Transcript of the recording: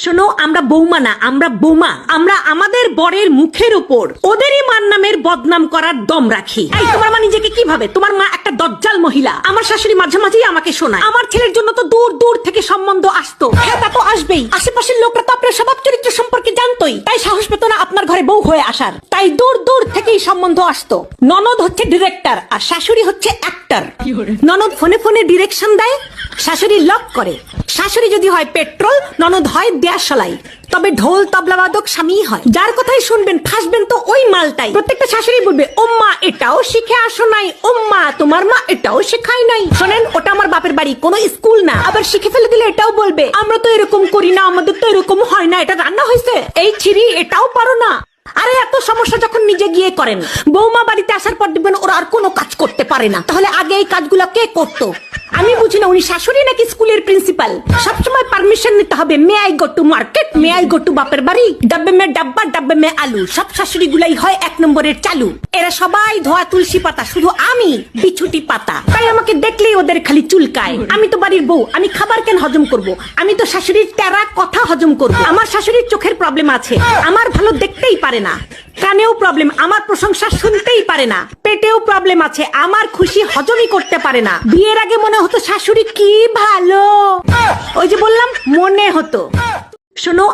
শোনো, আমরা বৌমা না, আমরা বোমা। আমরা আমাদের বরের মুখের উপর ওদেরই মার নামের বদনাম করার দম রাখি। এই, তোমার মা নিজেকে কি ভাবে? তোমার মা একটা দজ্জাল মহিলা। আমার শাশুড়ি মাঝে মাঝেই আমাকে শোনায় আমার ছেলের জন্য তো দূর দূর থেকে সম্বন্ধ আসতো। হ্যাঁ, তা তো আসবেই। আশেপাশের লোকরা তো আপনার স্বভাব চরিত্র সম্পর্কে জানতোই, তাই সাহস পেত না আপনার ঘরে বউ হয়ে আসার। তাই দূর দূর থেকেই সম্বন্ধ আসতো। ননদ হচ্ছে ডিরেক্টর আর শাশুড়ি হচ্ছে অ্যাক্টর। ননদ ফোনে ফোনে ডিরেকশন দেয়, শাশুড়ি লক করে। শাশুড়ি যদি হয় পেট্রোল, ননদ হয় দেয়াশালাই। তবে ঢোল তবলাবাদক স্বামী হয়। যার কথাই শুনবেন ফাঁসবেন তো ওই মালটাই। প্রত্যেকটা শাশুড়ি বলবে, ওম্মা এটাও শিখে আসো নাই, ওম্মা তোমার মা এটাও শেখায় নাই। শোনেন, ওটা আমার বাপের বাড়ি, কোনো স্কুল না। আবার শিখে ফেলে দিলে এটাও বলবে, আমরা তো এরকম করি না, আমাদের তো এরকম হয় না, এটা রান্না হয়েছে, এই ছিরি এটাও পারো না। আরে এত সমস্যা যখন নিজে গিয়ে করেন, বৌমা বাড়িতে আসার পর দেখবেন ওরা আর কোনো কাজ করতে পারে না। তাহলে আগে এই কাজগুলো কে করতো? আমি বুঝি না, উনি শাশুড়ি নাকি স্কুলের প্রিন্সিপাল? সবসময় পারমিশন নিতে হবে। May I go to market, may I go to বাপের বাড়ি, ডাব্বে মে ডাব্বা, ডাব্বে মে আলু। সব শাশুড়ি গুলাই হয় এক নম্বরের চালু। এরা সবাই ধোয়া তুলসী পাতা, শুধু আমি বিছুটি পাতা। তাই আমাকে দেখলেই ওদের খালি চুলকায়। আমি তো বাড়ির বউ, আমি খাবার কেন হজম করব? আমি তো শাশুড়ির তেরা কথা হজম করব। আমার শাশুড়ির চোখের প্রবলেম আছে, আমার ভালো দেখতেই পারে না। কানেও প্রবলেম, আমার প্রশংসা শুনতেই পারে না। পেটেও প্রবলেম আছে, আমার খুশি হজমই করতে পারে না। বিয়ের আগে মনে হতো শাশুড়ি কি ভালো, ওই যে বললাম মনে হতো। শোনো,